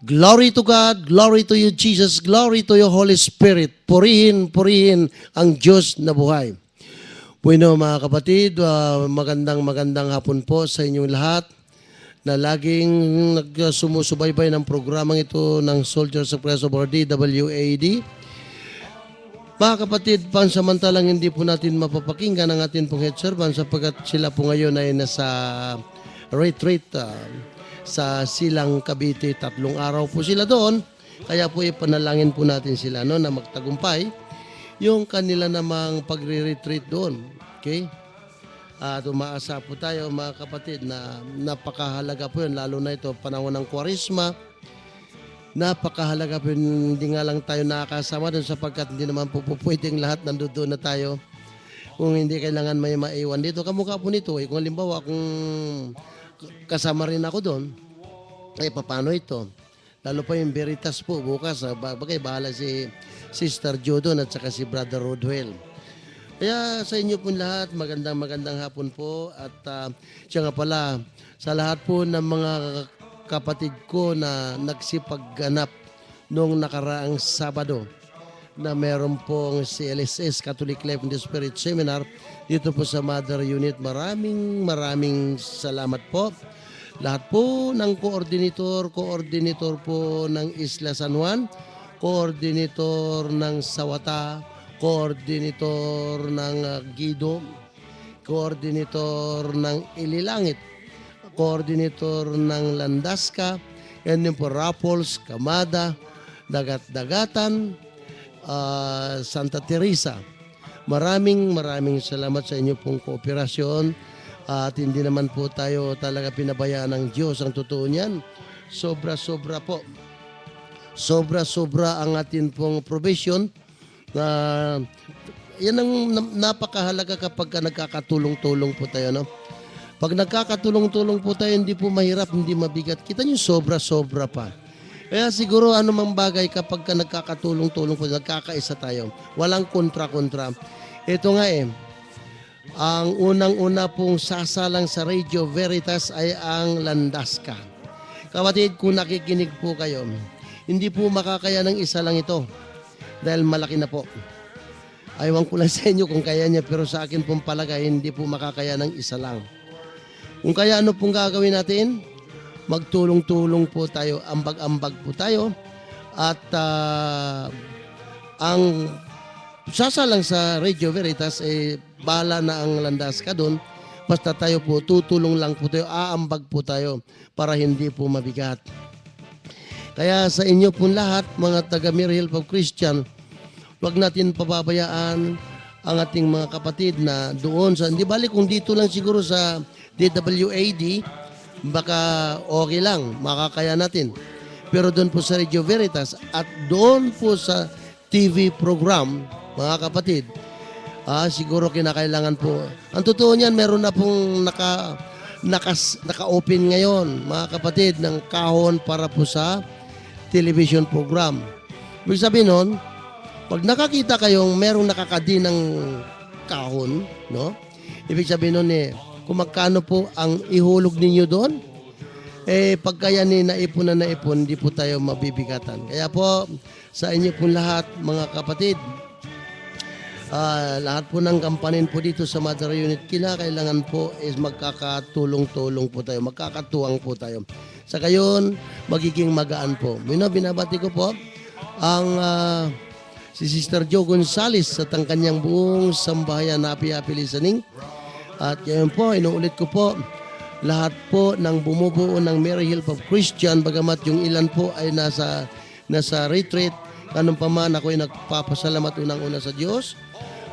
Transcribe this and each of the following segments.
Glory to God, glory to you Jesus, glory to you Holy Spirit. Purihin, purihin ang Diyos na buhay. Bueno mga kapatid, magandang hapon po sa inyong lahat na laging nagsumusubaybay ng programang ito ng Soldiers of Christ of our DWAD. Mga kapatid, pansamantalang hindi po natin mapapakinggan ang ating pong head servant sapagkat sila po ngayon ay nasa retreat sa Silang Cavite. 3 araw po sila doon. Kaya po ipanalangin po natin sila na magtagumpay yung kanila namang pagre-retreat doon. Okay? At umaasa po tayo mga kapatid na napakahalaga po yun. Lalo na ito panahon ng Kwaresma. Napakahalaga po yun. Hindi nga lang tayo nakakasama doon sapagkat hindi naman po pwedeng lahat nandoon na tayo. Kung hindi kailangan may maiwan dito. Kamukha po nito kung halimbawa kung kasama rin ako doon, ay paano ito? Lalo pa yung Veritas po bukas. Bagay bahala si Sister Jo doon at saka si Brother Rodwell. Kaya sa inyo po lahat, magandang hapon po. At siya nga pala, sa lahat po ng mga kapatid ko na nagsipagganap noong nakaraang Sabado na meron pong CLSS, Catholic Life in the Spirit Seminar, dito po sa Mother Unit. Maraming salamat po. Lahat po ng coordinator po ng Isla San Juan, coordinator ng Sawata, coordinator ng Guido, coordinator ng Ililangit, coordinator ng Landasca, yan din po Rapols, Kamada, Dagat-Dagatan, Santa Teresa. Maraming salamat sa inyo pong kooperasyon at hindi naman po tayo talaga pinabayaan ng Diyos. Ang totoo niyan, sobra-sobra po. Sobra-sobra ang atin pong provision. Yan ang napakahalaga kapag nagkakatulong-tulong po tayo. No? Pag nagkakatulong-tulong po tayo, hindi po mahirap, hindi mabigat. Kita niyo sobra-sobra pa. Kaya siguro anumang bagay kapag nagkakatulong-tulong po, nagkakaisa tayo. Walang kontra-kontra. Ito nga ang unang-una pong sasalang sa Radio Veritas ay ang Landasca. Kapatid, kung nakikinig po kayo, hindi po makakaya ng isa lang ito dahil malaki na po. Aywan ko lang sa inyo kung kaya niya, pero sa akin pong palagay, hindi po makakaya ng isa lang. Kung kaya ano pong gagawin natin? Magtulong-tulong po tayo, ambag-ambag po tayo, at ang sasalang sa Radio Veritas bahala na ang Landasca doon. Basta tayo po, tutulong lang po tayo, aambag po tayo para hindi po mabigat. Kaya sa inyo po lahat, mga taga Mary Help of Christian, huwag natin pababayaan ang ating mga kapatid na doon sa, hindi balik kung dito lang siguro sa DWAD, baka okay lang, makakaya natin. Pero doon po sa Radio Veritas at doon po sa TV program, mga kapatid, siguro kinakailangan po. Ang totoo niyan, meron na pong naka-open ngayon, mga kapatid, ng kahon para po sa television program. Ibig sabihin nun, pag nakakita kayong merong nakakadi ng kahon, no? Ibig sabihin nun kung magkano po ang ihulog ninyo doon, pagka yan naipon, hindi po tayo mabibigatan. Kaya po, sa inyo po lahat, mga kapatid, lahat po ng kampanin po dito sa Mother Unit, kailangan po is magkakatulong-tulong po tayo, magkakatuwang po tayo. Sa gayon, magiging magaan po. Binabati ko po ang si Sister Jo Gonzales sa kanyang buong sambahayan na happy listening. At ngayon po, inuulit ko po, lahat po ng bumubuo ng Mary Help of Christian, bagamat yung ilan po ay nasa retreat, ganun pa man ako ay nagpapasalamat unang-una sa Diyos.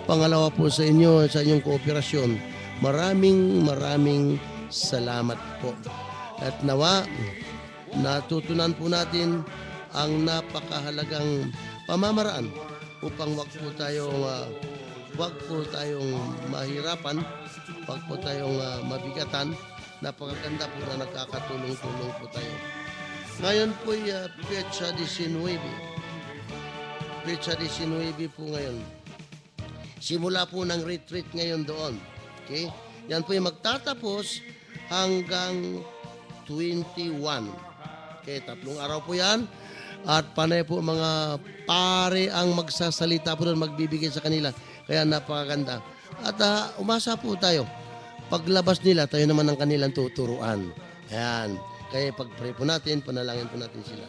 Pangalawa po sa inyo, sa inyong kooperasyon. Maraming salamat po. At nawa, natutunan po natin ang napakahalagang pamamaraan upang wag po tayong mahirapan, wag po tayong mabigatan. Napakaganda po na nagkakatulong-tulong po tayo. Ngayon po ay Petsa 19. Petsa 19 po ngayon. Simula po ng retreat ngayon doon. Okay? Yan po yung magtatapos hanggang 21. Okay, 3 araw po yan. At panay po mga pare ang magsasalita po doon, magbibigay sa kanila. Kaya napakaganda. At umasa po tayo. Paglabas nila, tayo naman ang kanilang tuturuan. Ayan. Kaya pag-pray po natin, panalangin po natin sila.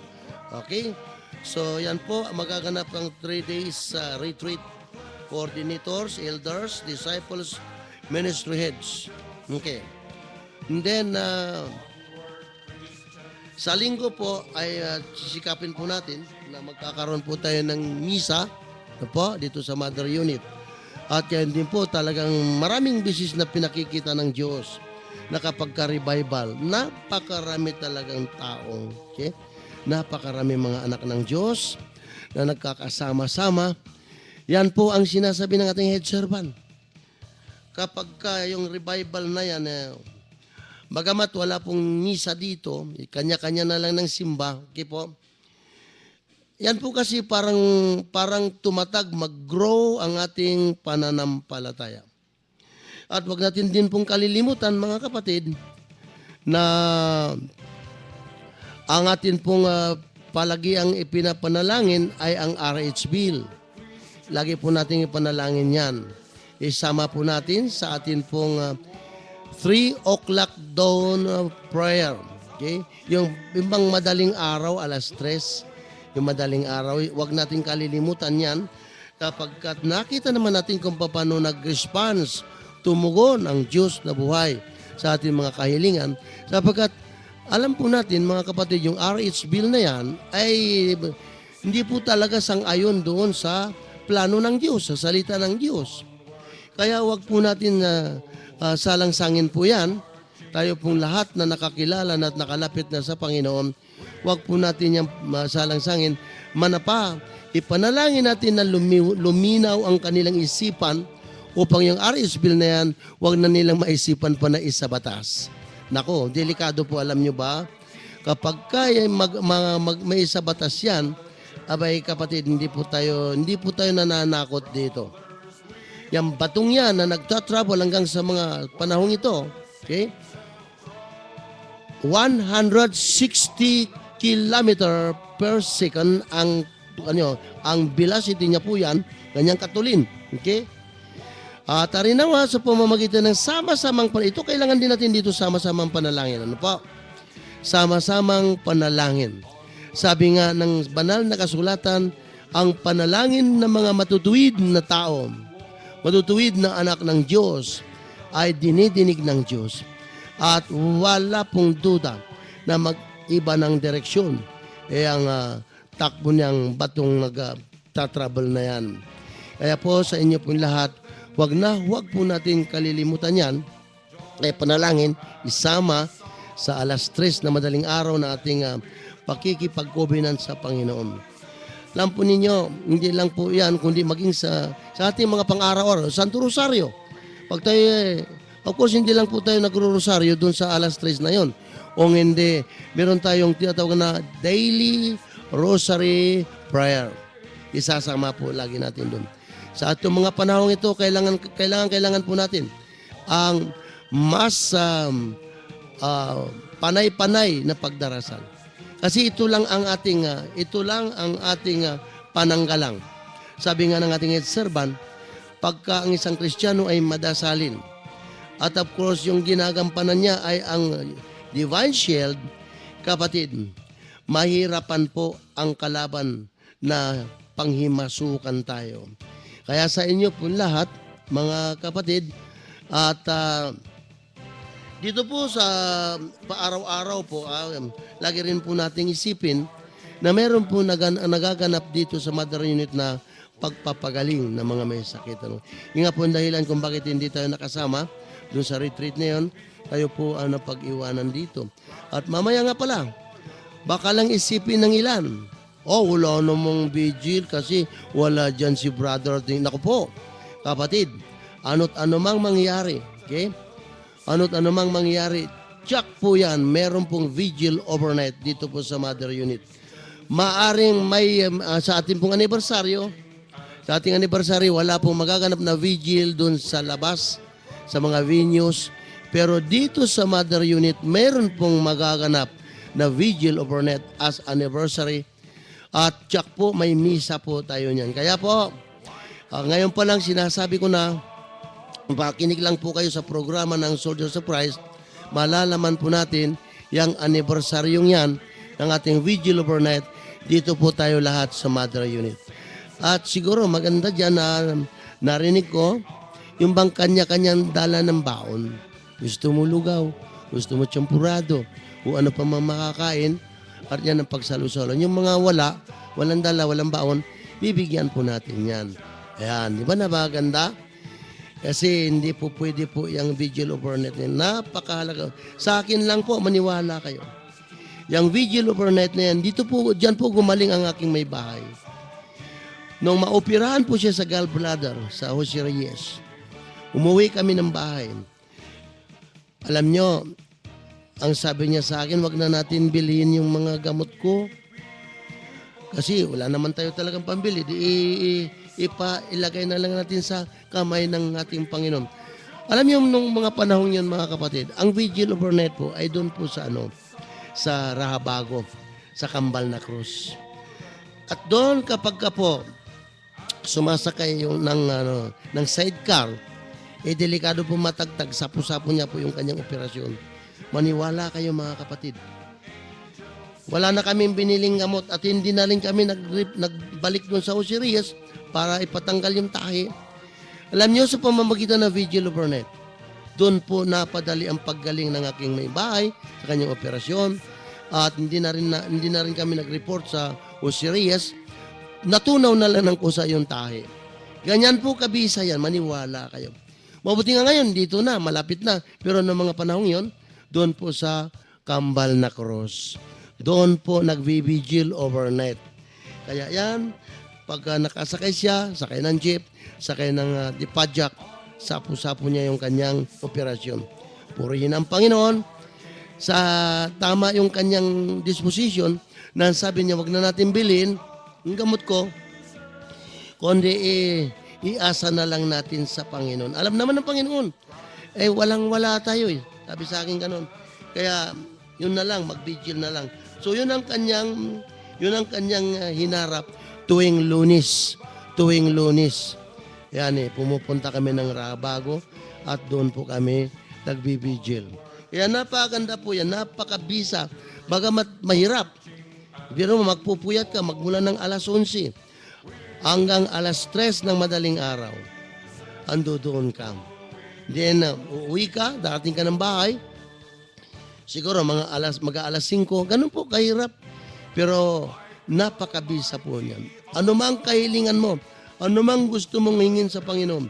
Okay? So yan po, magaganap ang 3 days retreat. Coordinators, elders, disciples, ministry heads. Okay. And then, sa linggo po ay sisikapin po natin na magkakaroon po tayo ng misa po, dito sa Mother Unit. At yan din po talagang maraming bisis na pinakikita ng Diyos na kapag ka-revival, napakarami talagang tao. Okay? Napakarami mga anak ng Diyos na nagkakasama-sama. Yan po ang sinasabi ng ating head servant. Kapag yung revival na yan, bagamat wala pong misa dito, kanya-kanya na lang ng simba, okay po? Yan po kasi parang tumatag, mag-grow ang ating pananampalataya. At wag natin din pong kalilimutan, mga kapatid, na ang atin pong palagi ang ipinapanalangin ay ang RH bill. Lagi po natin ipanalangin yan. Isama po natin sa atin pong 3 o'clock dawn prayer. Okay? Yung ibang madaling araw, 3:00, yung madaling araw, huwag natin kalilimutan yan. Kapag nakita naman natin kung paano nag-response, tumugon ang Diyos na buhay sa ating mga kahilingan. Sapagkat alam po natin, mga kapatid, yung RH bill na yan ay hindi po talaga sang-ayon doon sa plano ng Diyos, sa salita ng Diyos. Kaya wag po natin salang-sangin po yan. Tayo pong lahat na nakakilala at nakalapit na sa Panginoon, wag po natin yan salang-sangin. Manapa, ipanalangin natin na luminaw ang kanilang isipan upang yung RH bill na yan, wag na nilang maisipan pa na isa batas. Nako, delikado po, alam nyo ba? Kapag kaya may isa batas yan, abay kapatid, hindi po tayo nananakot dito. Yung batong yan na nagtatravel hanggang sa mga panahong ito, okay? 160 kilometer per second ang velocity niya po yan, ganyang katulin, okay? At arinawa sa pamamagitan ng sama-samang ito kailangan din natin dito sama-samang panalangin. Ano po? Sama-samang panalangin. Sabi nga ng banal na kasulatan, ang panalangin ng mga matutuwid na tao, matutuwid na anak ng Diyos, ay dinidinig ng Diyos. At wala pong duda na mag-iba ng direksyon. Ang takbo niyang batong nag-travel na yan. Kaya po sa inyo pong lahat, wag po natin kalilimutan yan. Panalangin, isama sa 3:00 na madaling araw na ating pakikipag-covenant sa Panginoon. Alam po ninyo, hindi lang po yan, kundi maging sa ating mga pang-araw-araw, Santo Rosario. Pag tayo, of course, hindi lang po tayo nagro-rosaryo dun sa 3:00 na yon. O hindi, meron tayong tinatawag na daily rosary prayer. Isasama po lagi natin dun. Sa atong mga panahong ito, kailangan po natin ang mas panay-panay na pagdarasal. Kasi ito lang ang ating pananggalang. Sabi nga ng ating servant, pagka ang isang Kristiyano ay madasalin. At of course, yung ginagampanan niya ay ang Divine Shield, kapatid, mahirapan po ang kalaban na panghimasukan tayo. Kaya sa inyo po lahat, mga kapatid, at dito po sa paaraw-araw po, lagi rin po nating isipin na meron po nagaganap dito sa Mother Unit na pagpapagaling ng mga may sakit. Yung nga po ang dahilan kung bakit hindi tayo nakasama doon sa retreat na yun, tayo po ang napag-iwanan dito. At mamaya nga pala, baka lang isipin ng ilan, wala namang vigil kasi wala dyan si brother. Naku po, kapatid, ano't ano mang mangyari, okay? Ano't ano mang mangyari, check po yan, meron pong vigil overnight dito po sa Mother Unit. Maaring may, sa ating pong anibersaryo, wala pong magaganap na vigil dun sa labas, sa mga venues. Pero dito sa Mother Unit, meron pong magaganap na Vigil Overnight as anniversary. At tsak po, may misa po tayo niyan. Kaya po, ngayon pa lang sinasabi ko na, makinig lang po kayo sa programa ng Soldiers of Christ, malalaman po natin yung anniversaryong yan ng ating Vigil Overnight. Dito po tayo lahat sa Mother Unit. At siguro maganda dyan na narinig ko, yung bang kanya-kanyang dala ng baon. Gusto mo lugaw, gusto mo champurado, o ano pa mang makakain, at yan ang pagsalusolon. Yung mga walang dala, walang baon, bibigyan po natin yan. Ayan, di ba napakaganda? Kasi hindi po pwede po yung Vigil Overnight na napakahalaga. Sa akin lang po, maniwala kayo. Yung Vigil Overnight na yan, dyan po gumaling ang aking may bahay. Nung maoperahan po siya sa gallbladder, sa Jose Reyes, umuwi kami ng bahay. Alam nyo, ang sabi niya sa akin, wag na natin bilhin yung mga gamot ko. Kasi wala naman tayo talagang pambili. Ilagay na lang natin sa kamay ng ating Panginoon. Alam niyo, nung mga panahon yun, mga kapatid, ang Vigil Overnight po ay doon po sa Rahabago, sa Kambal na Cruz. At doon kapag ka po sumasakay yung ng sidecar, delikado po matagtag, sapo-sapo niya po yung kanyang operasyon. Maniwala kayo mga kapatid. Wala na kaming biniling gamot at hindi na rin kami nagbalik doon sa Jose Reyes para ipatanggal yung tahi. Alam niyo, sa pamamagitan ng Vigil Overnight, doon po napadali ang paggaling ng aking may bahay sa kanyang operasyon at hindi na rin kami nag-report sa Jose Reyes. Natunaw na lang ng kusa yung tahi. Ganyan po kabisa yan, maniwala kayo. Mabuti nga ngayon, dito na, malapit na. Pero noong mga panahon yon, doon po sa Kambal na Cross. Doon po nag-vigil overnight. Kaya yan, pagka nakasakay siya, sakay ng jeep, sakay ng dipadjak, sapo-sapo niya yung kanyang operasyon. Purihin ang Panginoon. Sa tama yung kanyang disposition, na sabi niya, wag na natin bilhin yung gamot ko, kundi iasa na lang natin sa Panginoon. Alam naman ng Panginoon, walang-wala tayo eh. Sabi sa akin ganun. Kaya, yun na lang, mag-vigil na lang. So, yun ang kanyang hinarap tuwing Lunes. Yan pumupunta kami ng Rahabago at doon po kami nagbibigil. Kaya napakaganda po yan, napakabisa. Bagamat mahirap, pero magpupuyat ka magmula ng alas 11 hanggang alas 3 ng madaling araw. Ando doon ka. Then, uuwi ka, darating ka ng bahay, siguro mag-aalas 5, ganun po kahirap. Pero napakabisa po niyan. Ano mang kahilingan mo, ano mang gusto mong hingin sa Panginoon,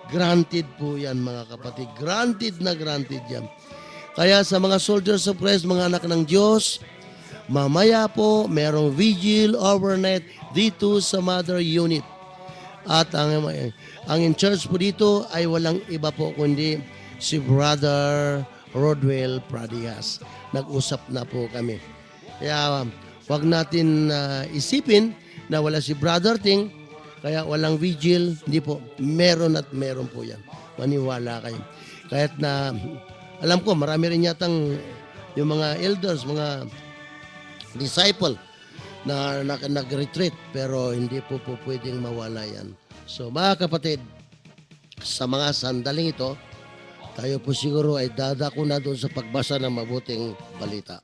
granted po yan mga kapatid. Granted na granted yan. Kaya sa mga soldiers of Christ, mga anak ng Diyos, mamaya po merong vigil overnight dito sa Mother Unit. At ang in church po dito ay walang iba po kundi si Brother Rodwell Pradias. Nag-usap na po kami. Kaya wag natin isipin na wala si Brother Ting, kaya walang vigil. Hindi po. Meron at meron po yan. Maniwala kayo. Kahit na, alam ko, marami rin yatang yung mga elders, mga disciple na nag-retreat, pero hindi po pwedeng mawala yan. So mga kapatid, sa mga sandaling ito, tayo po siguro ay dadako na doon sa pagbasa ng mabuting balita.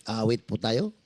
Awit po tayo.